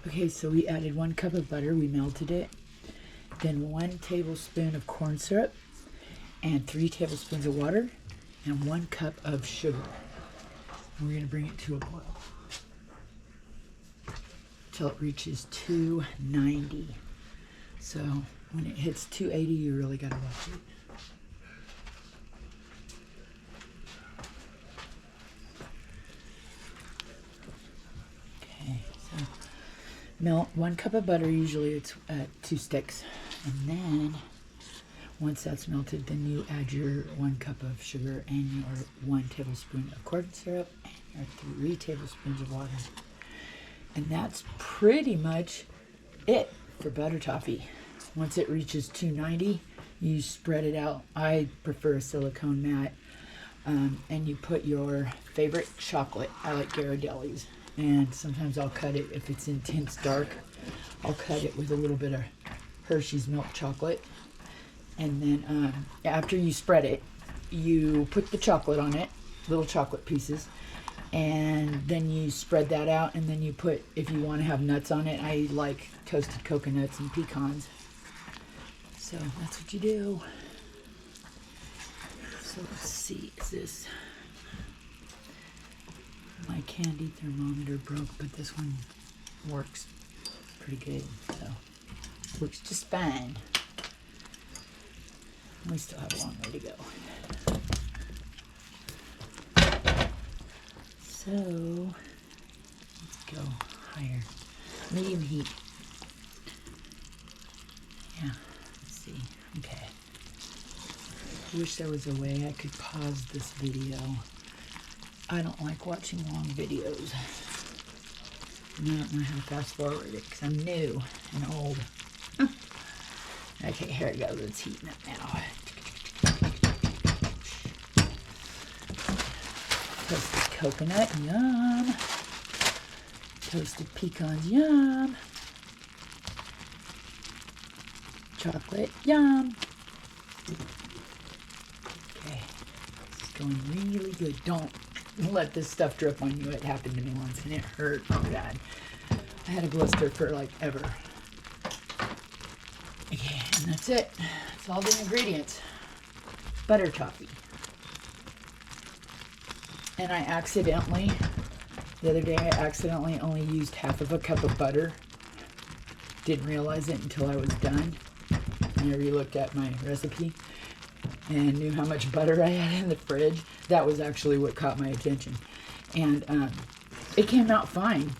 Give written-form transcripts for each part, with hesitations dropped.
Okay, so we added 1 cup of butter, we melted it, then 1 tablespoon of corn syrup, and 3 tablespoons of water, and 1 cup of sugar. And we're going to bring it to a boil till it reaches 290. So when it hits 280, you really got to watch it. Okay, so melt 1 cup of butter, usually it's 2 sticks, and then once that's melted, then you add your 1 cup of sugar and your 1 tablespoon of corn syrup and your 3 tablespoons of water. And that's pretty much it for butter toffee. Once it reaches 290, you spread it out. I prefer a silicone mat. And you put your favorite chocolate. I like Ghirardelli's. And sometimes I'll cut it, if it's intense dark, I'll cut it with a little bit of Hershey's milk chocolate. And then after you spread it, you put the chocolate on it, little chocolate pieces, and then you spread that out, and then you put, if you want to have nuts on it, I like toasted coconuts and pecans. So that's what you do. So let's see, is this, my candy thermometer broke, but this one works pretty good, so works just fine. We still have a long way to go. So let's go higher, medium heat. Yeah, let's see, okay. I wish there was a way I could pause this video. I don't like watching long videos. And I don't know how to fast forward it because I'm new and old. Okay, here it goes. It's heating up now. Toasted coconut, yum. Toasted pecans, yum. Chocolate, yum. Okay, it's going really good. Don't let this stuff drip on you. It happened to me once and it hurt. Oh God. I had a blister for like ever. Okay, and that's it. That's all the ingredients. Butter toffee. And I accidentally, the other day I accidentally only used half of a cup of butter. Didn't realize it until I was done. And I re-looked at my recipe and knew how much butter I had in the fridge. That was actually what caught my attention. And it came out fine.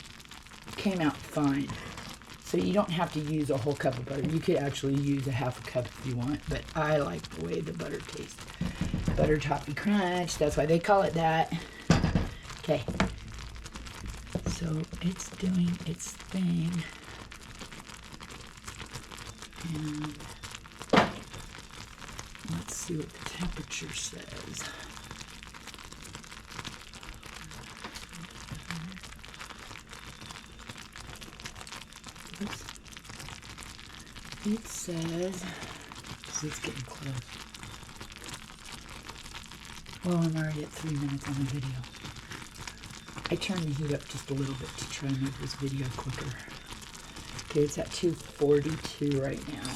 It came out fine. So you don't have to use a whole cup of butter. You could actually use a half a cup if you want, but I like the way the butter tastes. Butter toffee crunch, that's why they call it that. Okay. So it's doing its thing. And let's see what the temperature says. Oops. It says, it's getting close. Well, I'm already at 3 minutes on the video. I turned the heat up just a little bit to try and make this video quicker. Okay, it's at 242 right now.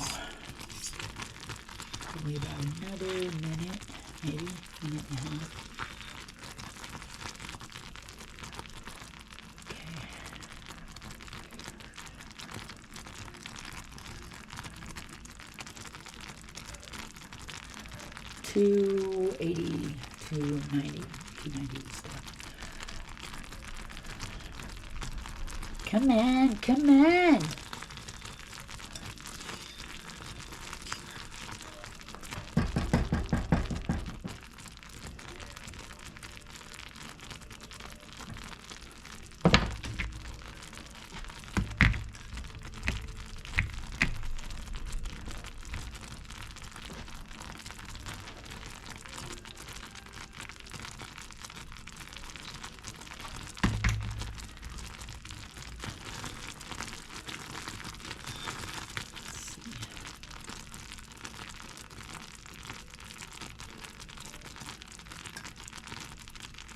Probably about another minute, maybe, minute and a half. Okay. 280, 290, 290 stuff. Come on, come on.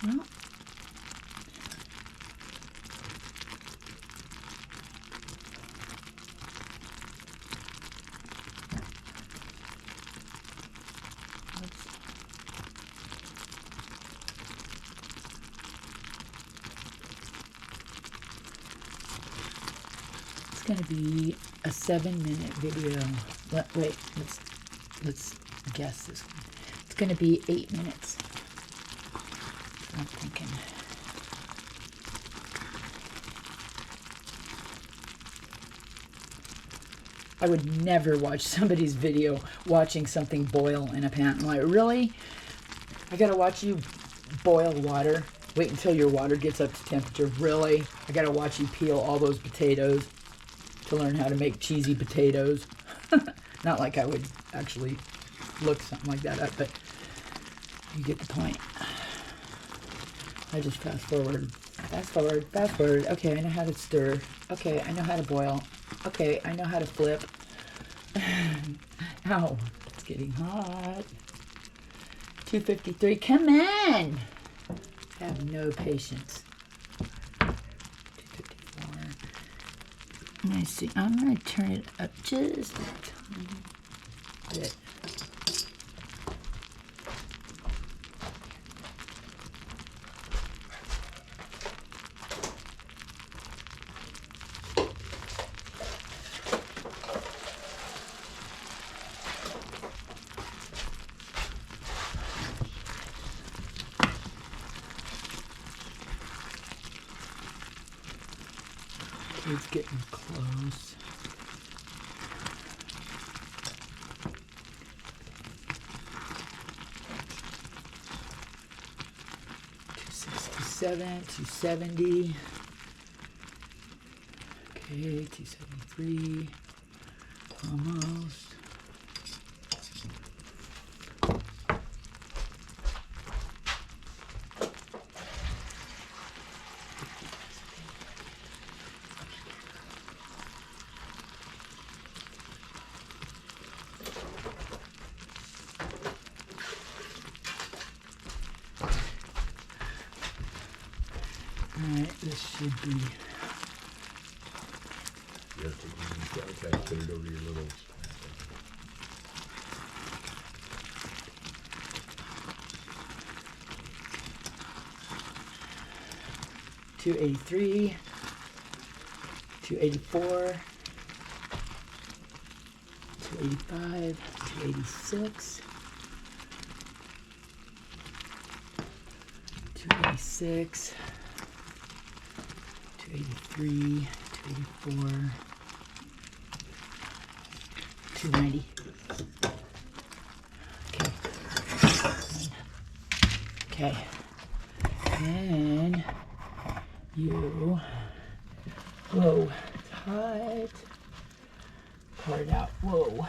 Well, going to be a 7-minute video. Wait, let's guess this one. It's going to be 8 minutes. I'm thinking. I would never watch somebody's video watching something boil in a pan. I'm like, really? I gotta watch you boil water? Wait until your water gets up to temperature. Really? I gotta watch you peel all those potatoes to learn how to make cheesy potatoes. Not like I would actually look something like that up, but you get the point. I just fast forward. Okay, I know how to stir. Okay, I know how to boil. Okay, I know how to flip. Ow, it's getting hot. 253, come on! I have no patience. 254. Let me see, I'm going to turn it up just a tiny bit. It's getting close. $267, $270. Okay, $273. Almost. Alright, this should be. You have to put it over your little. $283, $284, $285, $286, $286, $283, $284, $290. Okay. And you, whoa, it's hot. Pour it out, whoa.